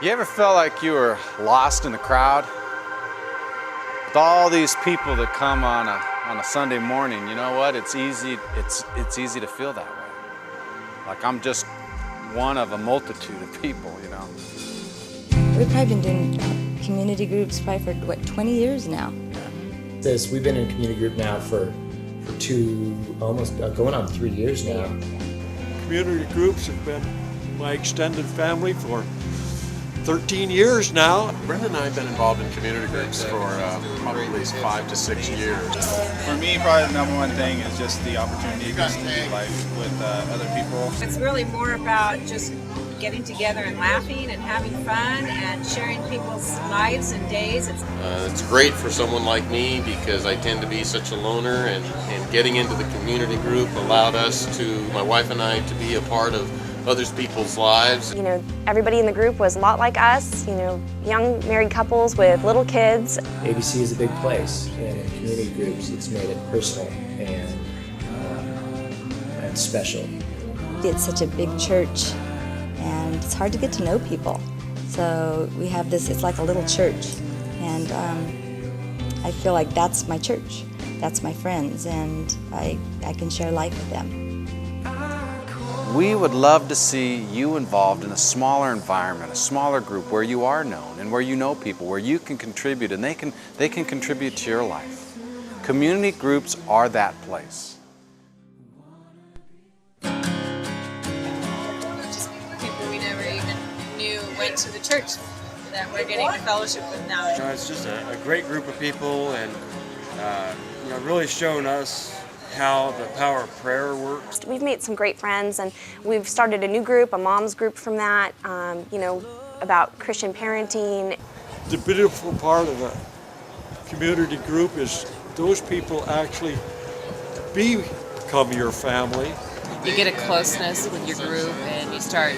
You ever felt like you were lost in the crowd? With all these people that come on a Sunday morning, you know what? It's easy to feel that way. Like I'm just one of a multitude of people, you know. We've probably been doing community groups probably for, 20 years now. We've been in a community group now for almost going on 3 years now. Community groups have been my extended family for 13 years now. Brenda and I have been involved in community groups for probably at least 5 to 6 years. For me, probably the number one thing is just the opportunity to do life with other people. It's really more about just getting together and laughing and having fun and sharing people's lives and days. It's great for someone like me because I tend to be such a loner, and getting into the community group allowed my wife and I, to be a part of other people's lives. You know, everybody in the group was a lot like us, you know, young married couples with little kids. ABC is a big place, and in community groups it's made it personal and special. It's such a big church, and it's hard to get to know people. So we have this, it's like a little church, and I feel like that's my church. That's my friends, and I can share life with them. We would love to see you involved in a smaller environment, a smaller group where you are known and where you know people, where you can contribute and they can contribute to your life. Community groups are that place. Just people we never even knew went to the church that we're getting to fellowship with now. It's just a great group of people, and really showing us how the power of prayer works. We've made some great friends, and we've started a new group, a mom's group from that, about Christian parenting. The beautiful part of a community group is those people actually become your family. You get a closeness with your group, and you start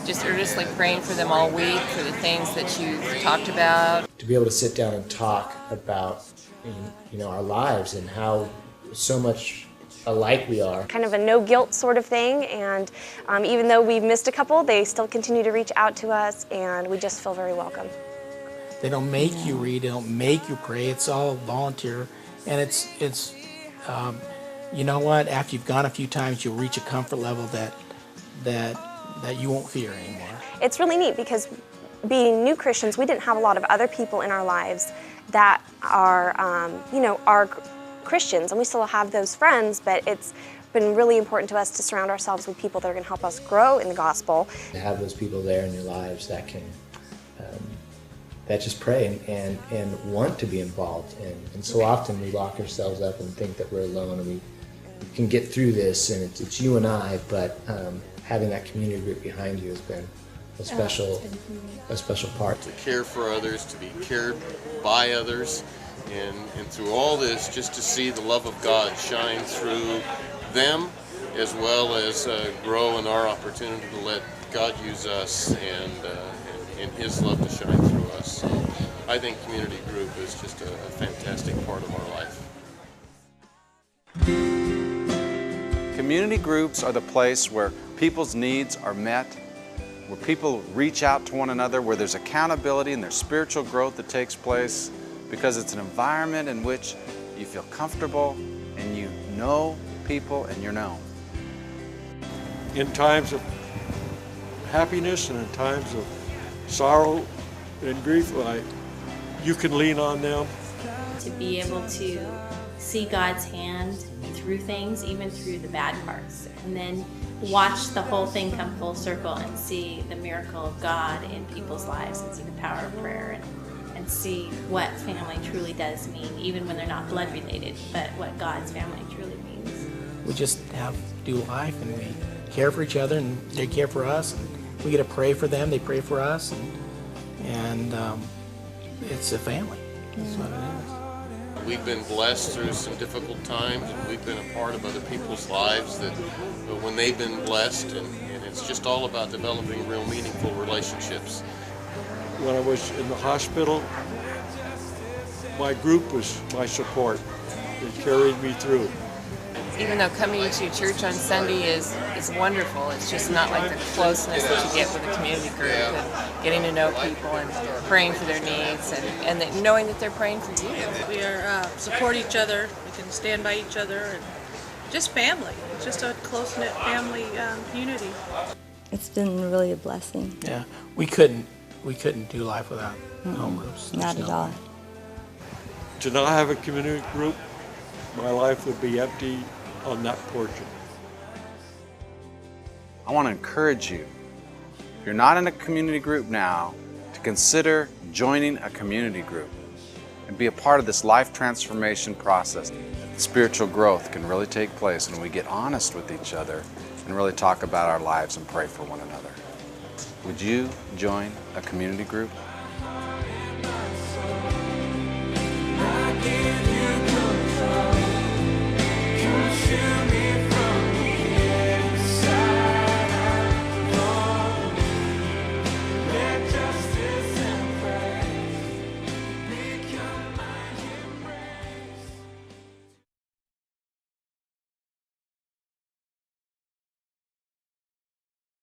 just earnestly praying for them all week, for the things that you've talked about. To be able to sit down and talk about our lives and how so much alike we are. Kind of a no guilt sort of thing, and even though we've missed a couple, they still continue to reach out to us, and we just feel very welcome. They don't make you read, they don't make you pray, it's all volunteer, and it's you know what, after you've gone a few times, you'll reach a comfort level that you won't fear anymore. It's really neat because being new Christians, we didn't have a lot of other people in our lives that are, are Christians, and we still have those friends, but it's been really important to us to surround ourselves with people that are going to help us grow in the gospel. To have those people there in your lives that can that just pray and want to be involved, and so often we lock ourselves up and think that we're alone and we can get through this and it's you and I, but having that community group behind you has been a special part. To care for others, to be cared by others, and through all this, just to see the love of God shine through them, as well as grow in our opportunity to let God use us and His love to shine through us. So I think community group is just a fantastic part of our life. Community groups are the place where people's needs are met, where people reach out to one another, where there's accountability and there's spiritual growth that takes place, because it's an environment in which you feel comfortable and you know people and you're known. In times of happiness and in times of sorrow and grief, you can lean on them. To be able to see God's hand through things, even through the bad parts, and then watch the whole thing come full circle and see the miracle of God in people's lives and see the power of prayer and see what family truly does mean, even when they're not blood related, but what God's family truly means. We just have to do life, and we care for each other and they care for us, and we get to pray for them, they pray for us, and it's a family. That's what it is. We've been blessed through some difficult times, and we've been a part of other people's lives that when they've been blessed, and it's just all about developing real meaningful relationships. When I was in the hospital, my group was my support. It carried me through. even though coming to church on Sunday is wonderful, it's just not like the closeness that you get with a community group and getting to know people and praying for their needs and that knowing that they're praying for you. We are support each other. We can stand by each other, and just family. It's just a close-knit family community. It's been really a blessing. Yeah, we couldn't do life without home groups. Not There's at no all. way. To not have a community group, my life would be empty on that portion. I want to encourage you, if you're not in a community group now, to consider joining a community group and be a part of this life transformation process. Spiritual growth can really take place when we get honest with each other and really talk about our lives and pray for one another. Would you join a community group?